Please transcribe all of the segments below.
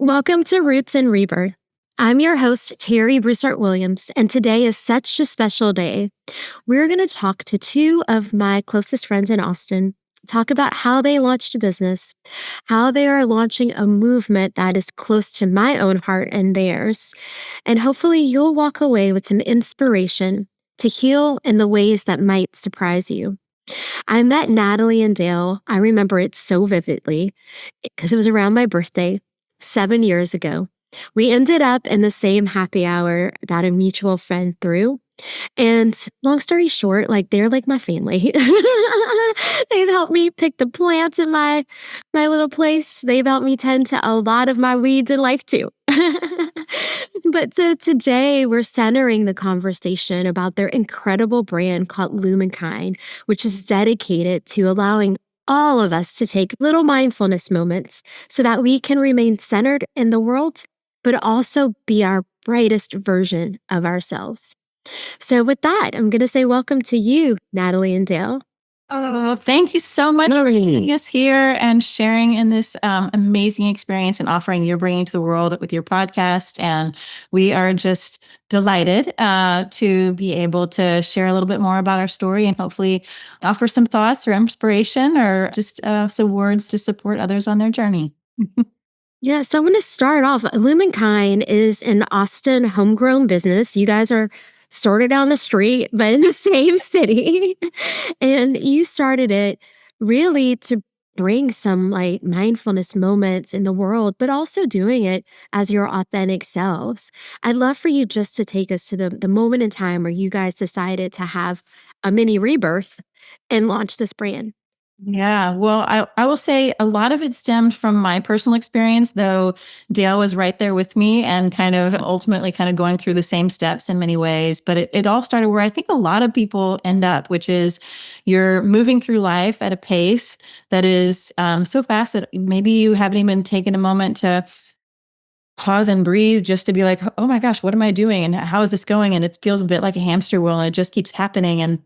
Welcome to Roots+Rebirth. I'm your host, Terri Broussard Williams, and today is such a special day. We're going to talk to two of my closest friends in Austin, talk about how they launched a business, how they are launching a movement that is close to my own heart and theirs, and hopefully you'll walk away with some inspiration to heal in the ways that might surprise you. I met Natalie and Dale. I remember it so vividly because it was around my birthday 7 years ago. We ended up in the same happy hour that a mutual friend threw. And long story short, they're like my family. They've helped me pick the plants in my little place. They've helped me tend to a lot of my weeds in life too. But so today we're centering the conversation about their incredible brand called Lumenkind, which is dedicated to allowing all of us to take little mindfulness moments so that we can remain centered in the world, but also be our brightest version of ourselves. So with that, I'm going to say welcome to you, Natalie and Dale. Oh, thank you so much for being us here and sharing in this amazing experience and offering you're bringing to the world with your podcast. And we are just delighted to be able to share a little bit more about our story and hopefully offer some thoughts or inspiration or just some words to support others on their journey. Yeah, so I'm going to start off. Lumenkind is an Austin homegrown business. You guys are sort of down the street, but in the same city. And you started it really to bring some mindfulness moments in the world, but also doing it as your authentic selves. I'd love for you just to take us to the moment in time where you guys decided to have a mini rebirth and launch this brand. Yeah, well, I will say a lot of it stemmed from my personal experience, though Dale was right there with me and kind of ultimately kind of going through the same steps in many ways. But it all started where I think a lot of people end up, which is you're moving through life at a pace that is so fast that maybe you haven't even taken a moment to pause and breathe just to be like, oh my gosh, what am I doing? And how is this going? And it feels a bit like a hamster wheel and it just keeps happening. And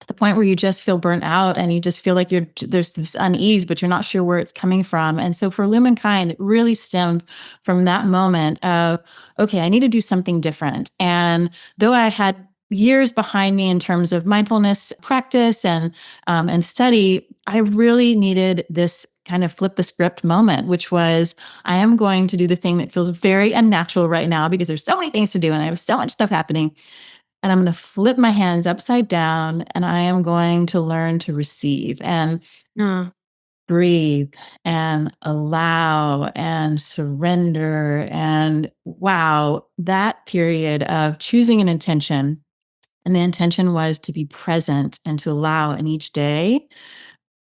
to the point where you just feel burnt out and you just feel like there's this unease, but you're not sure where it's coming from. And so for Lumenkind, it really stemmed from that moment of, okay, I need to do something different. And though I had years behind me in terms of mindfulness practice and study, I really needed this kind of flip the script moment, which was, I am going to do the thing that feels very unnatural right now because there's so many things to do and I have so much stuff happening. And I'm going to flip my hands upside down and I am going to learn to receive and breathe and allow and surrender. And wow, that period of choosing an intention. And the intention was to be present and to allow in each day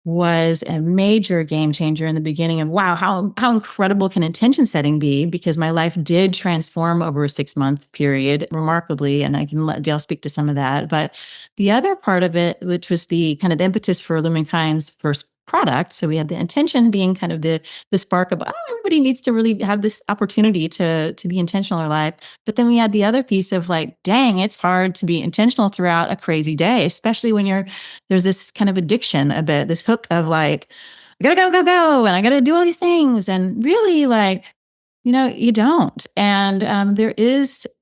was a major game changer in the beginning of, wow, how incredible can intention setting be? Because my life did transform over a 6-month period remarkably. And I can let Dale speak to some of that. But the other part of it, which was the kind of the impetus for Lumenkind's first product. So we had the intention being kind of the spark of, oh, everybody needs to really have this opportunity to be intentional in their life. But then we had the other piece of like, dang, it's hard to be intentional throughout a crazy day, especially when there's this kind of addiction a bit, this hook of like, I gotta go, go, go, and I gotta do all these things. And really you don't. And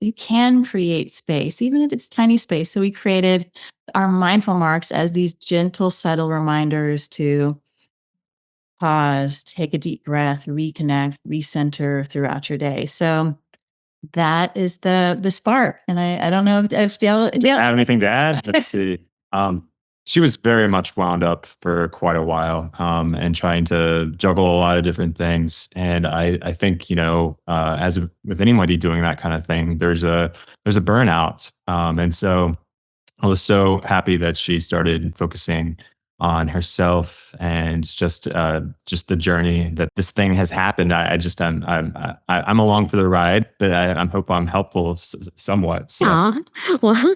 you can create space, even if it's tiny space. So we created our mindful marks as these gentle, subtle reminders to pause, take a deep breath, reconnect, recenter throughout your day. So that is the spark. And I don't know if Dale have anything to add. Let's see. She was very much wound up for quite a while and trying to juggle a lot of different things. And I think, as with anybody doing that kind of thing, there's a burnout. And so I was so happy that she started focusing on herself and just the journey that this thing has happened. I'm along for the ride, but I hope I'm helpful somewhat. So. Well,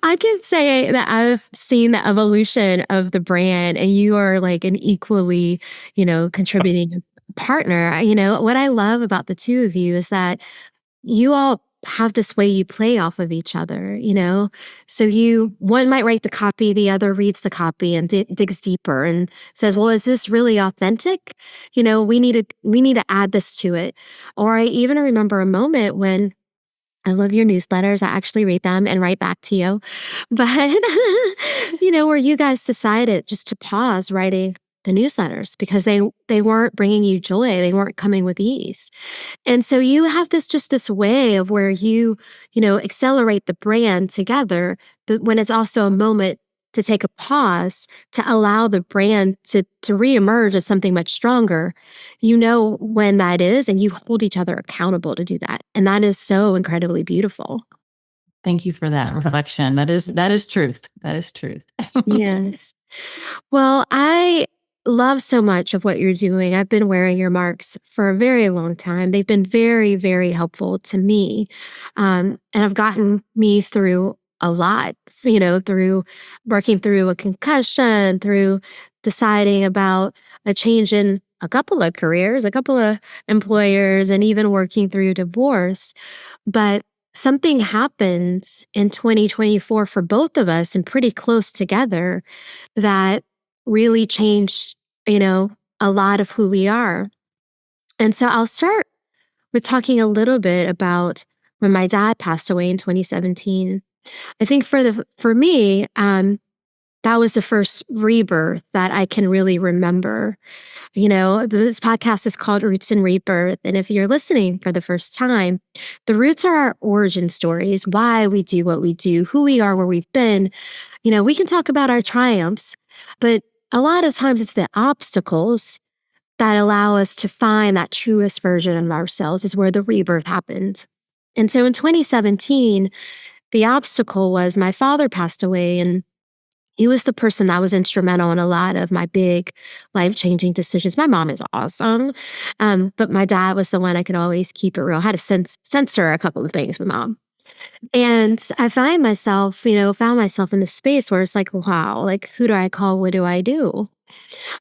I can say that I've seen the evolution of the brand, and you are like an equally, contributing partner. What I love about the two of you is that you all have this way you play off of each other, So one might write the copy, the other reads the copy and digs deeper and says, well, is this really authentic? We need to add this to it. Or I even remember a moment when I love your newsletters. I actually read them and write back to you. But, where you guys decided just to pause writing the newsletters because they weren't bringing you joy. They weren't coming with ease. And so you have this way of where accelerate the brand together, but when it's also a moment to take a pause to allow the brand to reemerge as something much stronger, when that is, and you hold each other accountable to do that. And that is so incredibly beautiful. Thank you for that reflection. That is truth. That is truth. Yes. Well, I love so much of what you're doing. I've been wearing your marks for a very long time. They've been very, very helpful to me. And have gotten me through a lot, through working through a concussion, through deciding about a change in a couple of careers, a couple of employers, and even working through divorce. But something happened in 2024 for both of us and pretty close together that really changed, a lot of who we are. And so I'll start with talking a little bit about when my dad passed away in 2017. I think for me, that was the first rebirth that I can really remember. This podcast is called Roots+Rebirth. And if you're listening for the first time, the roots are our origin stories, why we do what we do, who we are, where we've been. We can talk about our triumphs, but a lot of times it's the obstacles that allow us to find that truest version of ourselves is where the rebirth happened. And so in 2017, the obstacle was my father passed away, and he was the person that was instrumental in a lot of my big life-changing decisions. My mom is awesome, but my dad was the one I could always keep it real. I had to censor a couple of things with mom. And I found myself in this space where it's like, wow, like, who do I call? What do I do?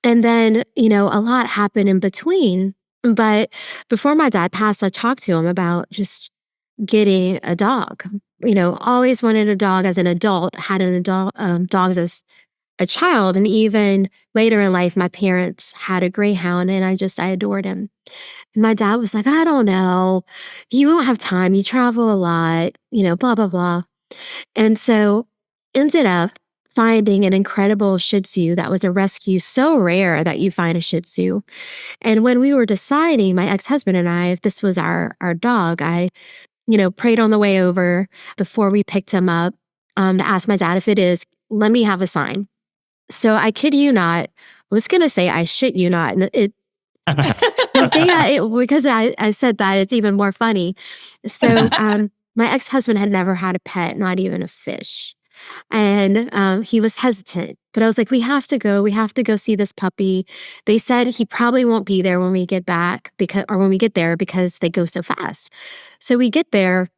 And then, a lot happened in between. But before my dad passed, I talked to him about just getting a dog. Always wanted a dog as an adult, had an adult dogs as a child. And even later in life, my parents had a greyhound and I adored him. And my dad was like, I don't know. You won't have time. You travel a lot, blah, blah, blah. And so ended up finding an incredible Shih Tzu that was a rescue, so rare that you find a Shih Tzu. And when we were deciding, my ex-husband and I, if this was our dog, I prayed on the way over before we picked him up to ask my dad if it is, let me have a sign. So I kid you not, I was going to say I shit you not. And because I said that, it's even more funny. So my ex-husband had never had a pet, not even a fish. And he was hesitant, but I was like, we have to go see this puppy. They said he probably won't be there when we get back when we get there because they go so fast. So we get there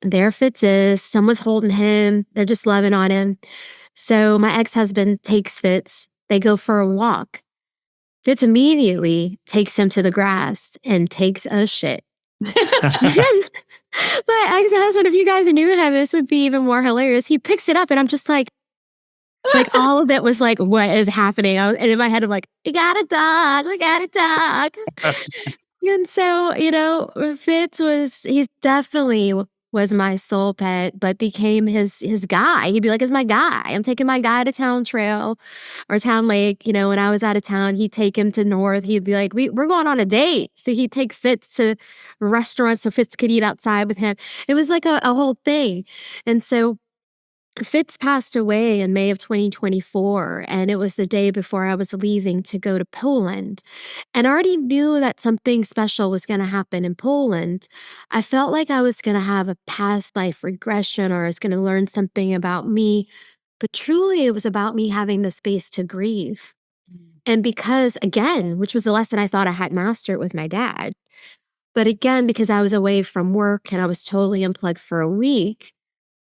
Fitz is, someone's holding him. They're just loving on him. So my ex-husband takes Fitz. They go for a walk. Fitz immediately takes him to the grass and takes a shit. My ex-husband, if you guys knew him, this would be even more hilarious. He picks it up and I'm just like all of it was like, what is happening? And in my head, I'm like, I got a dog. And so, Fitz he's definitely was my soul pet, but became his guy. He'd be like, it's my guy. I'm taking my guy to Town Trail or Town Lake. When I was out of town, he'd take him to North. He'd be like, we're going on a date. So he'd take Fitz to restaurants so Fitz could eat outside with him. It was like a whole thing. And so Fitz passed away in May of 2024, and it was the day before I was leaving to go to Poland. And I already knew that something special was going to happen in Poland. I felt like I was going to have a past life regression or I was going to learn something about me. But truly, it was about me having the space to grieve. And because, again, which was the lesson I thought I had mastered with my dad, but again, because I was away from work and I was totally unplugged for a week,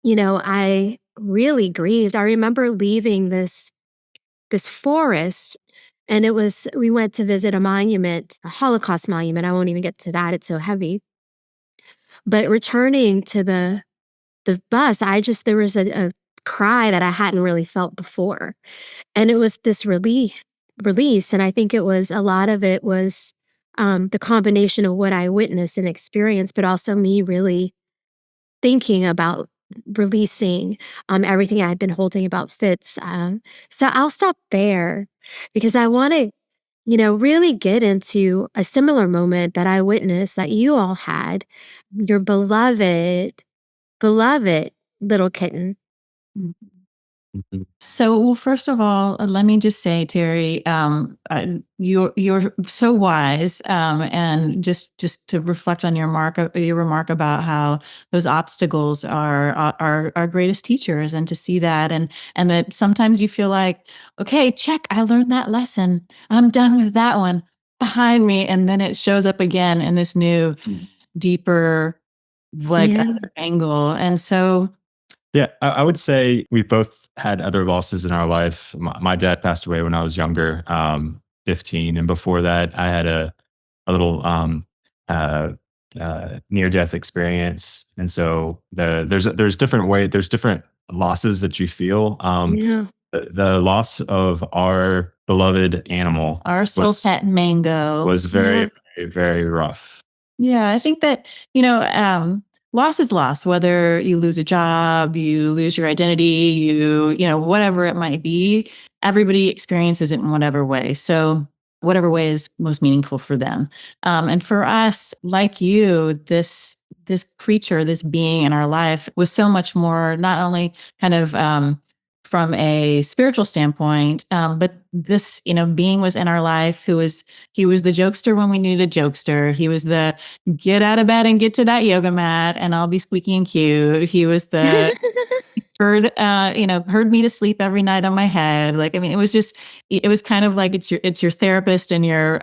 I really grieved. I remember leaving this forest, and we went to visit a monument, a Holocaust monument. I won't even get to that. It's so heavy. But returning to the bus, there was a cry that I hadn't really felt before. And it was this release. And I think it was a lot of it was the combination of what I witnessed and experienced, but also me really thinking about releasing everything I had been holding about Fitz. So I'll stop there because I want to, really get into a similar moment that I witnessed that you all had, your beloved little kitten. Mhm. So, well, first of all, let me just say, Terry, you're so wise, and just to reflect on your remark about how those obstacles are our greatest teachers, and to see that, and that sometimes you feel like, okay, check, I learned that lesson, I'm done with that one behind me, and then it shows up again in this new, deeper, like Yeah. other angle, and so. Yeah, I would say we've both had other losses in our life. My dad passed away when I was younger, 15, and before that, I had a little uh, near death experience. And so there's different losses that you feel. Yeah. The loss of our beloved animal Our soul pet Mango. was Yeah. very, very, very rough. Yeah, I think that, loss is loss, whether you lose a job, you lose your identity, whatever it might be, everybody experiences it in whatever way. So, whatever way is most meaningful for them. And for us, like you, this creature, this being in our life was so much more, not only kind of from a spiritual standpoint, but this, being was in our life he was the jokester when we needed a jokester. He was the get out of bed and get to that yoga mat and I'll be squeaky and cute. He was the heard me to sleep every night on my head. Like, I mean, it was kind of like it's your therapist and your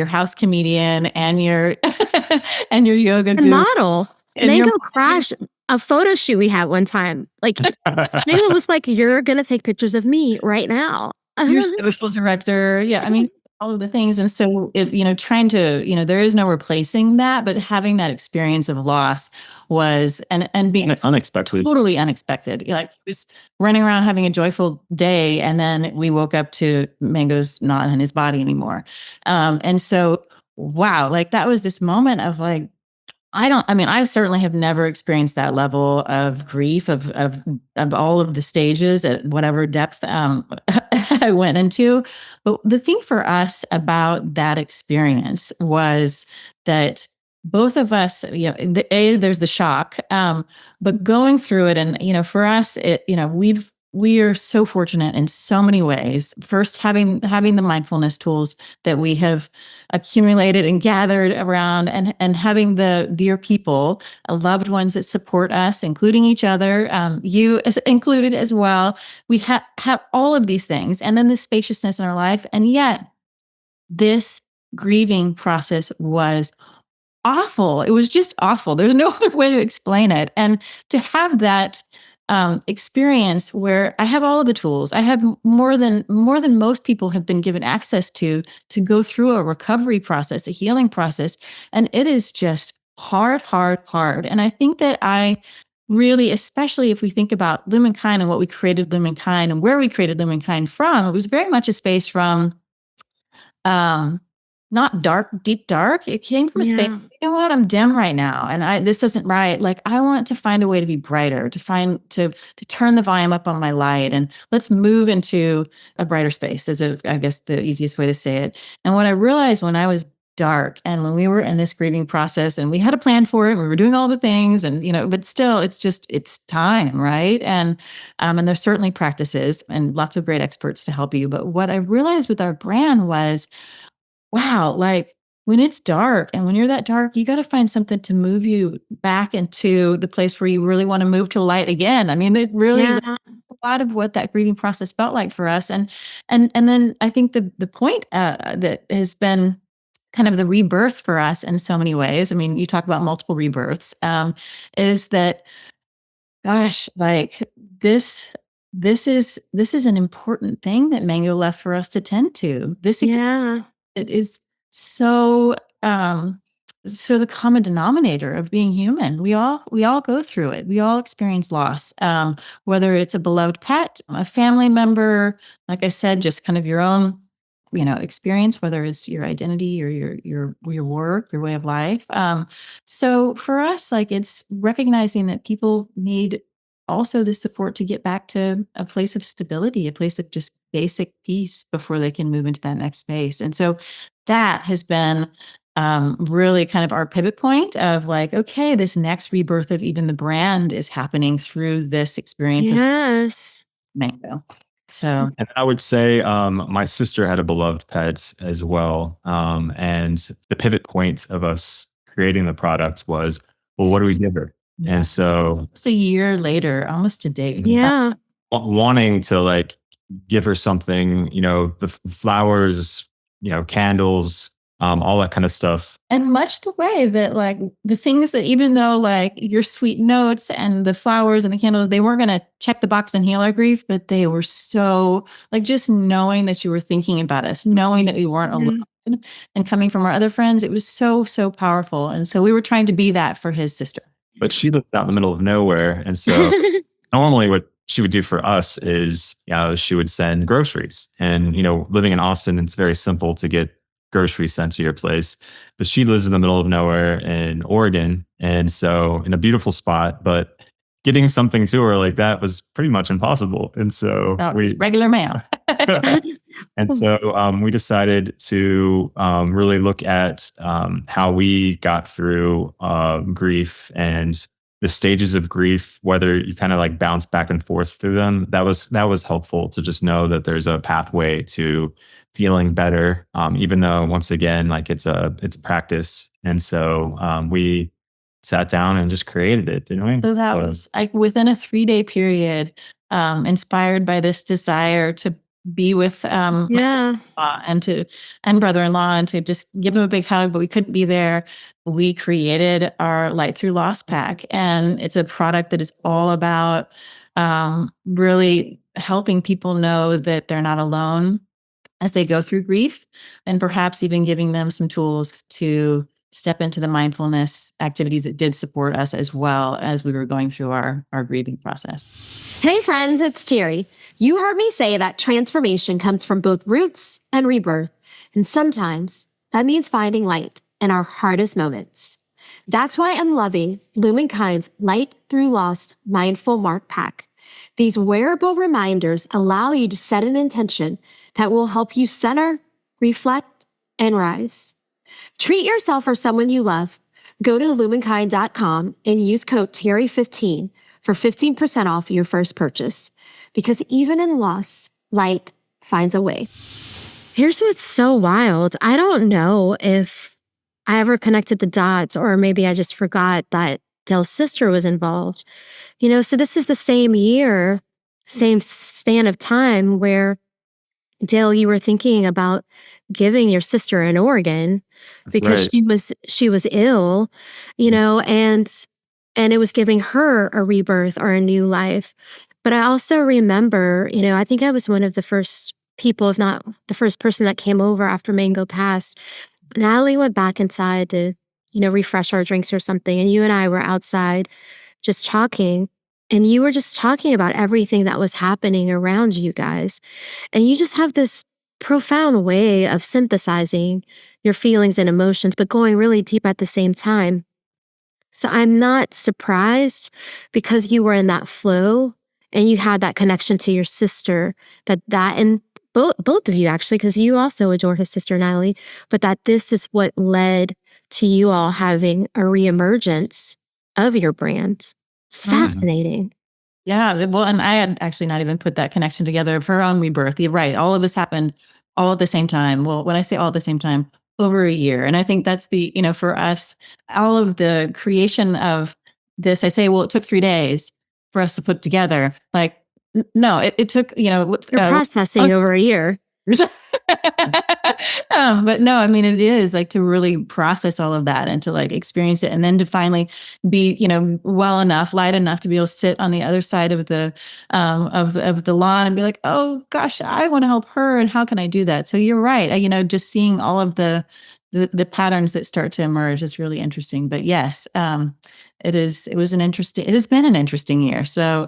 house comedian and your and your yoga And guru model. and Mango your crashed a photo shoot we had one time. Like, Mango was like, "You're gonna take pictures of me right now." your social director. Yeah, I mean, all of the things. And so trying to, there is no replacing that, but having that experience of loss was and being Unexpected. totally unexpected. Like he was running around having a joyful day, and then we woke up to Mango's not in his body anymore. And so wow, like that was this moment of like, I certainly have never experienced that level of grief of all of the stages at whatever depth I went into. But the thing for us about that experience was that both of us, there's the shock, but going through it, and for us, we are so fortunate in so many ways. First, having the mindfulness tools that we have accumulated and gathered around, and having the dear people, loved ones that support us, including each other, you as included as well. We have all of these things, and then the spaciousness in our life, and yet this grieving process was awful. It was just awful. There's no other way to explain it. And to have that experience where I have all of the tools, I have more than most people have been given access to go through a recovery process, a healing process, and it is just hard, hard, hard. And I think that I really, especially if we think about Lumenkind and what we created Lumenkind and where we created Lumenkind from, it was very much a space from um not dark, deep dark. It came from a space, Yeah. you know what, I'm dim right now. And this isn't right. Like I want to find a way to be brighter, to turn the volume up on my light. And let's move into a brighter space I guess the easiest way to say it. And what I realized when I was dark and when we were in this grieving process and we had a plan for it, we were doing all the things and, but still it's time. Right. And there's certainly practices and lots of great experts to help you. But what I realized with our brand was, wow, like when it's dark and when you're that dark, you got to find something to move you back into the place where you really want to move to light again. I mean, it really Yeah. a lot of what that grieving process felt like for us. And then I think the point that has been kind of the rebirth for us in so many ways. I mean, you talk about multiple rebirths, is that, gosh, like this is an important thing that Mango left for us to tend to. Yeah. It is so so the common denominator of being human, we all go through it. We all experience loss, whether it's a beloved pet, a family member, like I said, just kind of your own, experience, whether it's your identity or your work, your way of life. So for us, like, it's recognizing that people need also the support to get back to a place of stability, a place of just basic peace before they can move into that next space. And so that has been really kind of our pivot point of like, okay, this next rebirth of even the brand is happening through this experience Yes. of mango. So, And I would say my sister had a beloved pet as well. And the pivot point of us creating the product was, well, what do we give her? yeah. And so Just a year later, almost a day. Yeah. wanting to like give her something, the flowers, candles, all that kind of stuff. And much the way that like the things that, even though like your sweet notes and the flowers and the candles, they weren't going to check the box and heal our grief, but they were so like, just knowing that you were thinking about us, knowing that we weren't alone, and coming from our other friends, it was so, so powerful. And so we were trying to be that for his sister. But she lived out in the middle of nowhere. And so normally what she would do for us is, she would send groceries. And, living in Austin, it's very simple to get groceries sent to your place. But she lives in the middle of nowhere in Oregon. And so in a beautiful spot, but getting something to her like that was pretty much impossible. And so regular mail. And so we decided to really look at how we got through grief and the stages of grief, whether you kind of like bounce back and forth through them. That was helpful to just know that there's a pathway to feeling better, even though once again, like it's a practice. And so we sat down and just created it, didn't we? So that was like within a 3-day period, inspired by this desire to be with my sister-in-law and brother-in-law, and to just give them a big hug, but we couldn't be there. We created our Light Through Loss pack, and it's a product that is all about really helping people know that they're not alone as they go through grief, and perhaps even giving them some tools to step into the mindfulness activities that did support us as well as we were going through our grieving process. Hey friends, it's Terri. You heard me say that transformation comes from both roots and rebirth. And sometimes that means finding light in our hardest moments. That's why I'm loving Lumenkind's Light Through Loss Mindful Mark Pack. These wearable reminders allow you to set an intention that will help you center, reflect, and rise. Treat yourself or someone you love. Go to lumenkind.com and use code Terri15 for 15% off your first purchase. Because even in loss, light finds a way. Here's what's so wild. I don't know if I ever connected the dots, or maybe I just forgot that Dale's sister was involved. So this is the same year, same span of time where, Dale, you were thinking about giving your sister an organ. That's because right. she was ill, and it was giving her a rebirth or a new life. But I also remember, I think I was one of the first people, if not the first person that came over after Mango passed. Natalie went back inside to, refresh our drinks or something. And you and I were outside just talking. And you were just talking about everything that was happening around you guys. And you just have this profound way of synthesizing your feelings and emotions, but going really deep at the same time. So I'm not surprised, because you were in that flow and you had that connection to your sister, and both of you actually, because you also adore his sister, Natalie, but that this is what led to you all having a reemergence of your brand. It's fascinating. Yeah. Well, and I had actually not even put that connection together of her own rebirth. You're right. All of this happened all at the same time. Well, when I say all at the same time, over a year. And I think that's the, for us, all of the creation of this, I say, well, it took 3 days for us to put together. Like, no, it took, You're processing over a year. But no, I mean, it is like to really process all of that and to like experience it, and then to finally be, well enough, light enough to be able to sit on the other side of the lawn and be like, oh gosh, I want to help her, and how can I do that? So you're right. Just seeing all of the patterns that start to emerge is really interesting. But yes, it has been an interesting year. So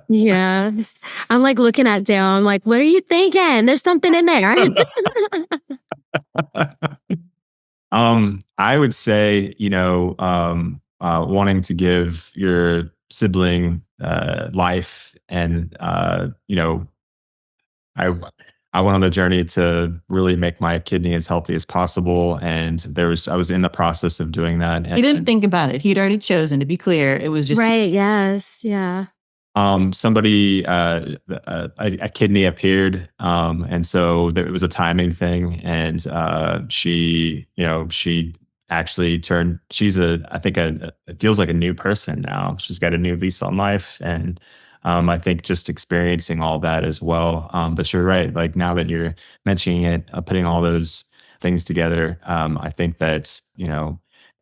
Yeah. I'm like looking at Dale. I'm like, what are you thinking? There's something in there. I would say, wanting to give your sibling life, and I I went on the journey to really make my kidney as healthy as possible, and I was in the process of doing that. he didn't think about it. He'd already chosen. To be clear, it was just Right. Yes. Yeah. Somebody, a kidney appeared, and so it was a timing thing. And she actually turned. I think it feels like a new person now. She's got a new lease on life, and I think just experiencing all that as well. But you're right. Like now that you're mentioning it, putting all those things together, I think that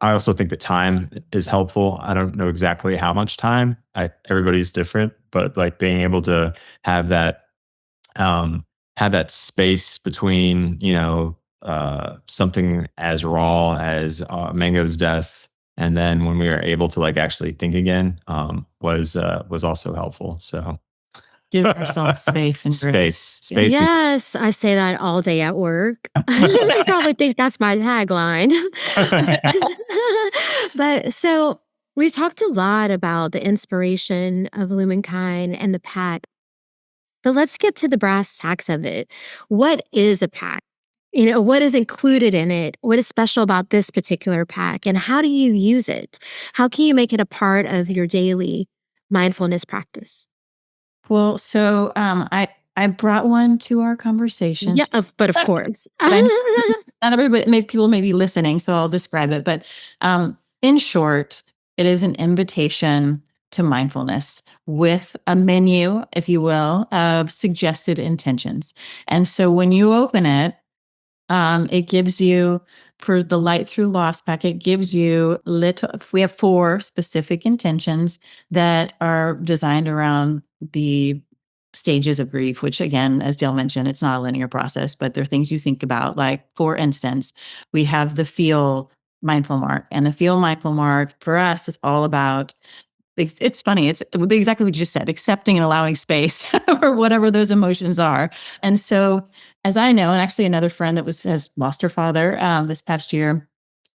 I also think that time is helpful. I don't know exactly how much time. Everybody's different, but like being able to have that have that space between something as raw as Mango's death, and then when we were able to like actually think again, was also helpful. So give ourselves space and grace. space. Yes. I say that all day at work. I probably think that's my tagline. But so we've talked a lot about the inspiration of Lumenkind and the pack, but let's get to the brass tacks of it. What is a pack? What is included in it? What is special about this particular pack? And how do you use it? How can you make it a part of your daily mindfulness practice? Well, so I brought one to our conversations. Yeah, but of course. Not everybody, people may be listening, so I'll describe it. But in short, it is an invitation to mindfulness with a menu, if you will, of suggested intentions. And so when you open it, it gives you, for the Light Through Loss pack, it gives you we have 4 specific intentions that are designed around the stages of grief, which again, as Dale mentioned, it's not a linear process, but they're things you think about. Like, for instance, we have the Feel Mindful Mark, and the Feel Mindful Mark for us is all about, it's funny, it's exactly what you just said, accepting and allowing space for whatever those emotions are. And so, as I know, and actually another friend that has lost her father this past year,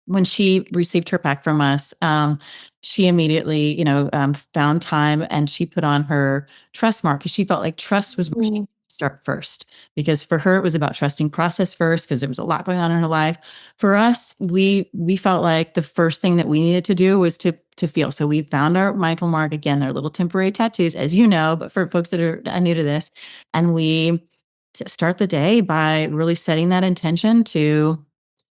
when she received her pack from us, she immediately, found time, and she put on her trust mark, because she felt like trust was where she needed to start first. Because for her, it was about trusting process first, because there was a lot going on in her life. For us, we felt like the first thing that we needed to do was to feel. So we found our mindful mark. Again, they're little temporary tattoos, as you know, but for folks that are new to this, and we start the day by really setting that intention to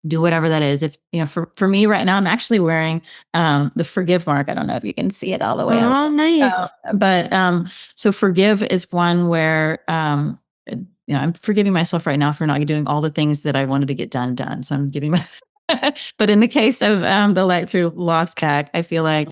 do whatever that is. If for me right now, I'm actually wearing the Forgive mark. I don't know if you can see it all the way up. Oh, nice. But so Forgive is one where I'm forgiving myself right now for not doing all the things that I wanted to get done. So I'm giving my but in the case of the Light Through Loss pack, I feel like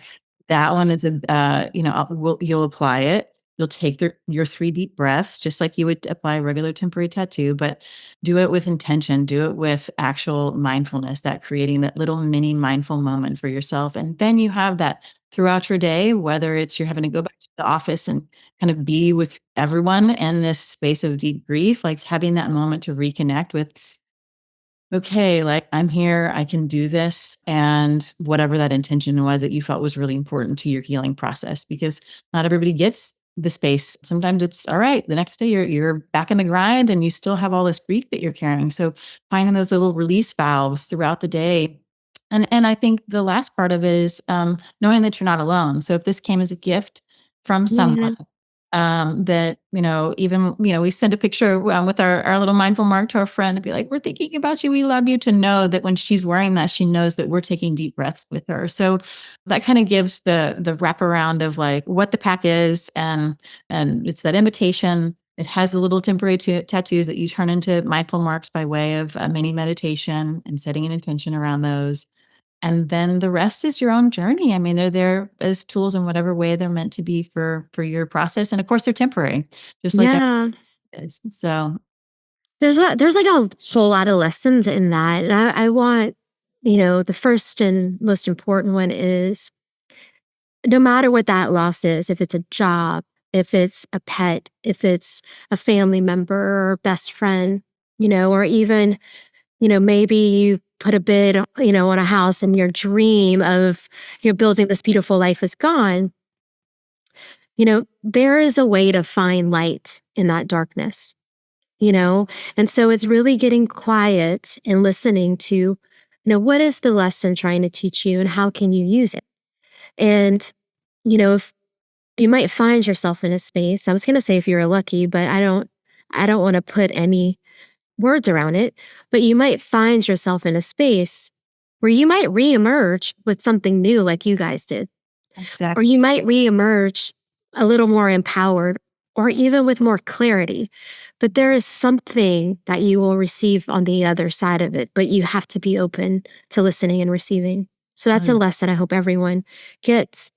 that one is you'll apply it. You'll take your 3 deep breaths, just like you would apply a regular temporary tattoo, but do it with intention. Do it with actual mindfulness, that creating that little mini mindful moment for yourself. And then you have that throughout your day, whether it's you're having to go back to the office and kind of be with everyone in this space of deep grief, like having that moment to reconnect with, okay, like I'm here, I can do this. And whatever that intention was that you felt was really important to your healing process, because not everybody gets the space. Sometimes it's all right. The next day you're back in the grind, and you still have all this grief that you're carrying. So finding those little release valves throughout the day. And I think the last part of it is knowing that you're not alone. So if this came as a gift from someone, that, even, we send a picture with our little mindful mark to our friend and be like, we're thinking about you. We love you, to know that when she's wearing that, she knows that we're taking deep breaths with her. So that kind of gives the wraparound of like what the pack is. And it's that invitation. It has the little temporary tattoos that you turn into mindful marks by way of a mini meditation and setting an intention around those. And then the rest is your own journey. I mean, they're there as tools in whatever way they're meant to be for your process. And of course, they're temporary, just like Yeah. is. So There's like a whole lot of lessons in that. And I want, the first and most important one is no matter what that loss is, if it's a job, if it's a pet, if it's a family member or best friend, or even, maybe you put a bid, on a house and your dream of you're building this beautiful life is gone. There is a way to find light in that darkness, you know? And so it's really getting quiet and listening to, what is the lesson trying to teach you and how can you use it? And, if you might find yourself in a space, I was going to say if you're lucky, but I don't want to put any words around it, but you might find yourself in a space where you might reemerge with something new like you guys did. Or exactly. you might reemerge a little more empowered or even with more clarity. But there is something that you will receive on the other side of it, but you have to be open to listening and receiving. So that's a lesson I hope everyone gets.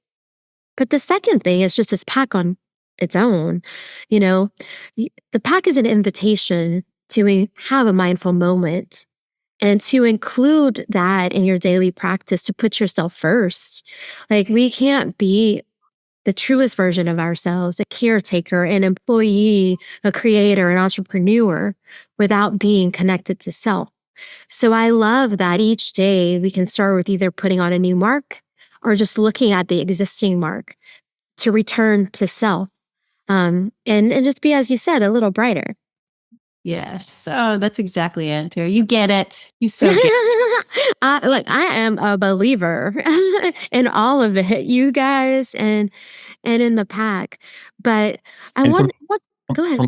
But the second thing is just this pack on its own. You know, the pack is an invitation to have a mindful moment and to include that in your daily practice to put yourself first. Like, we can't be the truest version of ourselves, a caretaker, an employee, a creator, an entrepreneur, without being connected to self. So I love that each day we can start with either putting on a new mark or just looking at the existing mark to return to self. And just be, as you said, a little brighter. Yes. Oh, that's exactly it, Terry. You get it. You so get I am a believer in all of it, you guys and in the pack. But I And want what go ahead.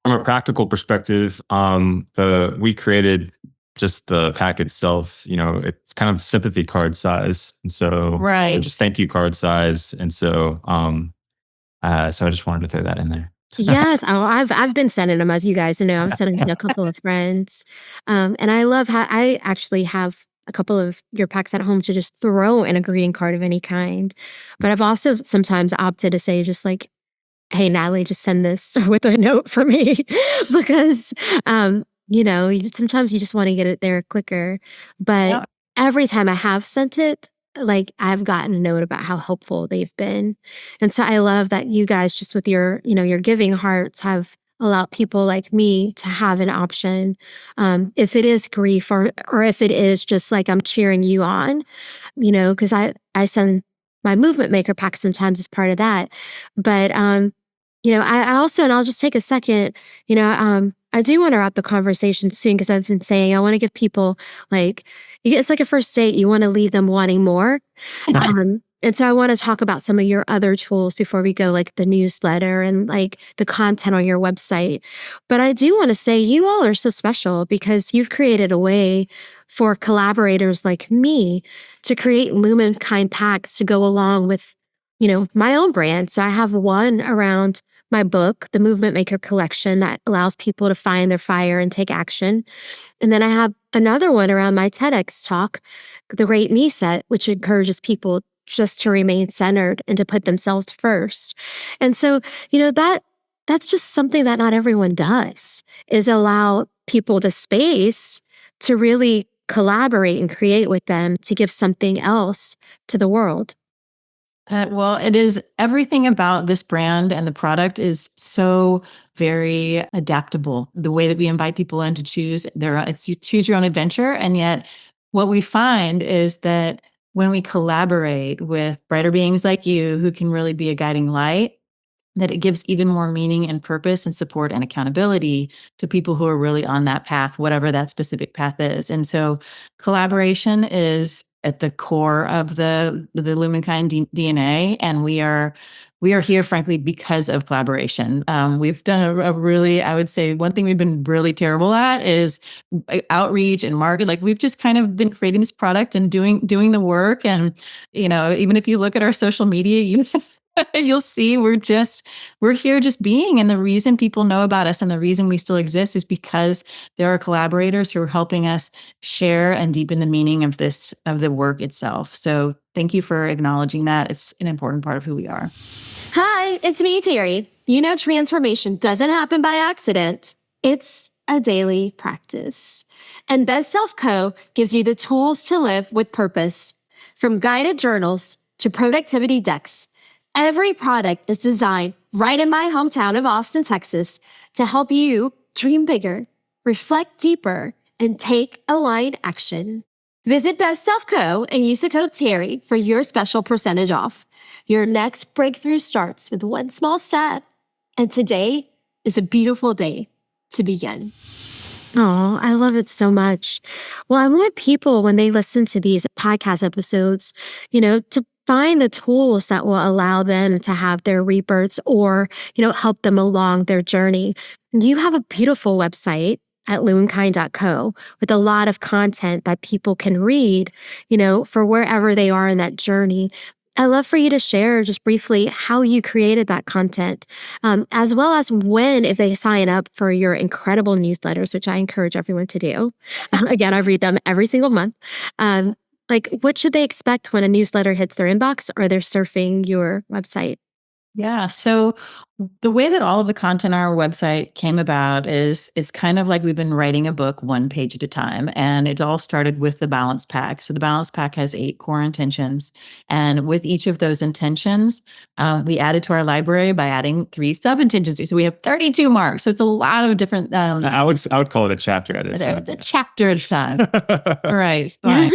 from a practical perspective, the we created just the pack itself. It's kind of sympathy card size, and so right. just thank you card size, and so I just wanted to throw that in there. Yes, I've been sending them, as you guys know. I'm sending to a couple of friends, and I love how I actually have a couple of your packs at home to just throw in a greeting card of any kind. But I've also sometimes opted to say just like, "Hey, Natalie, just send this with a note for me," because sometimes you just want to get it there quicker. But Yeah. every time I have sent it, like, I've gotten a note about how helpful they've been. And so I love that you guys just with your giving hearts have allowed people like me to have an option. If it is grief or if it is just like I'm cheering you on, because I send my movement maker pack sometimes as part of that. But I also, and I'll just take a second, I do want to wrap the conversation soon because I've been saying I want to give people like it's like a first date. You want to leave them wanting more. And so I want to talk about some of your other tools before we go, like the newsletter and like the content on your website. But I do want to say you all are so special because you've created a way for collaborators like me to create Lumenkind packs to go along with, my own brand. So I have one around my book, the Movement Maker Collection, that allows people to find their fire and take action. And then I have another one around my TEDx talk, the Great Me Set, which encourages people just to remain centered and to put themselves first. And so, that's just something that not everyone does, is allow people the space to really collaborate and create with them to give something else to the world. Well, it is everything about this brand and the product is so very adaptable. The way that we invite people in to choose it's you choose your own adventure. And yet what we find is that when we collaborate with brighter beings like you who can really be a guiding light, that it gives even more meaning and purpose and support and accountability to people who are really on that path, whatever that specific path is. And so collaboration is at the core of the Lumenkind DNA. And we are here, frankly, because of collaboration. We've done a really, I would say, one thing we've been really terrible at is outreach and market. Like, we've just kind of been creating this product and doing the work. And, even if you look at our social media, You'll see we're here just being. And the reason people know about us and the reason we still exist is because there are collaborators who are helping us share and deepen the meaning of the work itself. So thank you for acknowledging that. It's an important part of who we are. Hi, it's me, Terri. You know, transformation doesn't happen by accident. It's a daily practice. And Best Self Co. gives you the tools to live with purpose. From guided journals to productivity decks, every product is designed right in my hometown of Austin, Texas, to help you dream bigger, reflect deeper, and take aligned action. Visit Best Self Co. and use the code Terri for your special percentage off. Your next breakthrough starts with one small step, and today is a beautiful day to begin. Oh, I love it so much. Well, I want people, when they listen to these podcast episodes, to find the tools that will allow them to have their rebirths or, help them along their journey. You have a beautiful website at lumenkind.co with a lot of content that people can read, for wherever they are in that journey. I'd love for you to share just briefly how you created that content, as well as if they sign up for your incredible newsletters, which I encourage everyone to do. Again, I read them every single month. What should they expect when a newsletter hits their inbox or they're surfing your website? Yeah. So the way that all of the content on our website came about is it's kind of like we've been writing a book one page at a time. And it all started with the balance pack. So the balance pack has 8 core intentions. And with each of those intentions, we added to our library by adding 3 sub intentions. So we have 32 marks. So it's a lot of different. I would call it a chapter at a time. The chapter at a time. Right. Fine.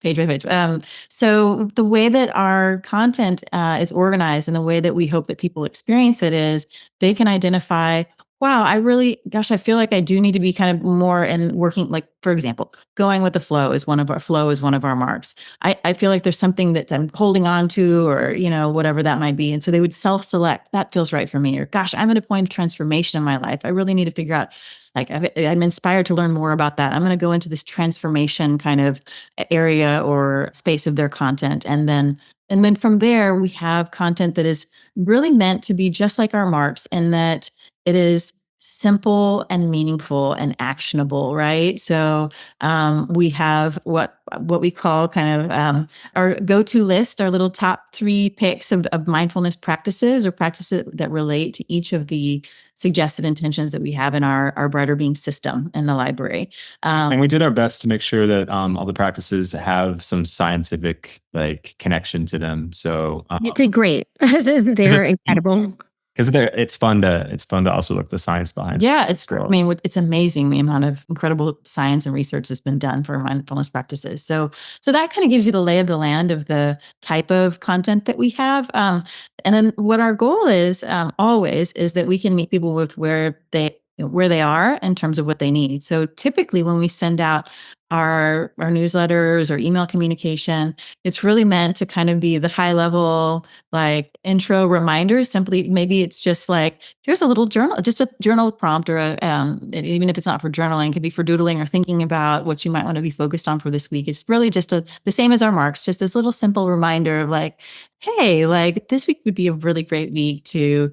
Page by page. So the way that our content is organized and the way that we hope that people experience it is they can identify, wow, I feel like I do need to be kind of more in working, like, for example, going with the flow is one of our marks. I feel like there's something that I'm holding on to or, whatever that might be. And so they would self-select, that feels right for me. Or gosh, I'm at a point of transformation in my life. I really need to figure out, like, I'm inspired to learn more about that. I'm going to go into this transformation kind of area or space of their content. And then from there, we have content that is really meant to be just like our marks in that it is simple and meaningful and actionable, right? So we have what we call kind of our go-to list, our little top 3 picks of mindfulness practices or practices that relate to each of the suggested intentions that we have in our Brighter Being system in the library. And we did our best to make sure that all the practices have some scientific connection to them. So you did great. They're incredible. Because it's fun to also look the science behind. Yeah, it's great. I mean, it's amazing the amount of incredible science and research that's been done for mindfulness practices. So that kind of gives you the lay of the land of the type of content that we have. And then what our goal is always is that we can meet people with where they are in terms of what they need. So typically when we send out our newsletters or email communication, it's really meant to kind of be the high level, like intro reminders. Simply, maybe it's just like, here's a little journal, just a journal prompt or even if it's not for journaling, it could be for doodling or thinking about what you might want to be focused on for this week. It's really just the same as our marks, just this little simple reminder of like, hey, like this week would be a really great week to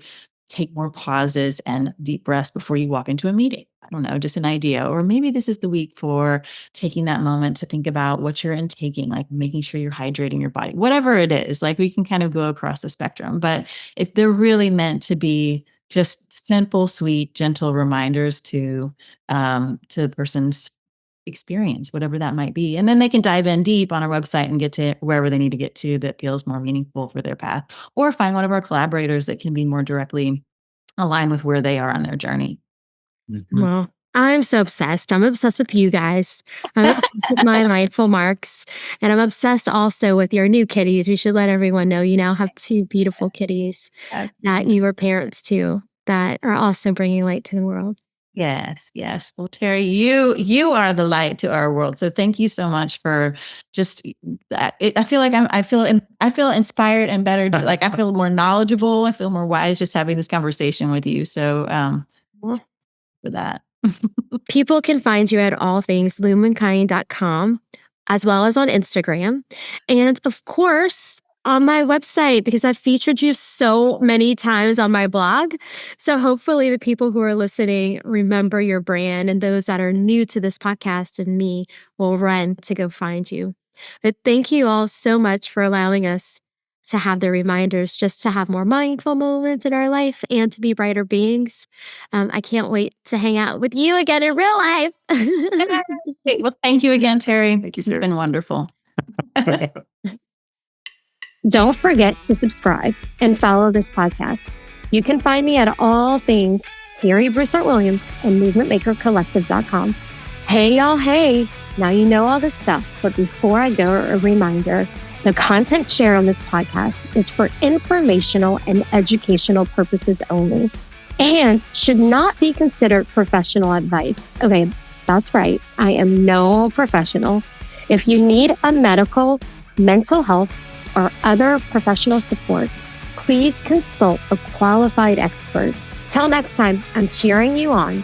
take more pauses and deep breaths before you walk into a meeting. I don't know, just an idea. Or maybe this is the week for taking that moment to think about what you're intaking, like making sure you're hydrating your body, whatever it is. Like we can kind of go across the spectrum, but they're really meant to be just simple, sweet, gentle reminders to the person's experience, whatever that might be. And then they can dive in deep on our website and get to wherever they need to get to that feels more meaningful for their path, or find one of our collaborators that can be more directly aligned with where they are on their journey. Mm-hmm. Well, I'm so obsessed. I'm obsessed with you guys. I'm obsessed with my mindful marks. And I'm obsessed also with your new kitties. We should let everyone know you now have 2 beautiful kitties that you were parents to that are also bringing light to the world. Yes. Well, Terri, you are the light to our world. So thank you so much for just that. I feel like I feel inspired and better. Like I feel more knowledgeable. I feel more wise just having this conversation with you. So for that. People can find you at allthingslumenkind.com as well as on Instagram. And of course, on my website because I've featured you so many times on my blog. So hopefully the people who are listening remember your brand, and those that are new to this podcast and me will run to go find you. But thank you all so much for allowing us to have the reminders just to have more mindful moments in our life and to be brighter beings. I can't wait to hang out with you again in real life. Well, thank you again, Terri. Thank you, It's Terri. been wonderful. Don't forget to subscribe and follow this podcast. You can find me at all things Terri Broussard Williams and movementmakercollective.com. Hey, y'all, hey. Now you know all this stuff, but before I go, a reminder. The content shared on this podcast is for informational and educational purposes only and should not be considered professional advice. Okay, that's right. I am no professional. If you need a medical, mental health, or other professional support, please consult a qualified expert. Till next time, I'm cheering you on.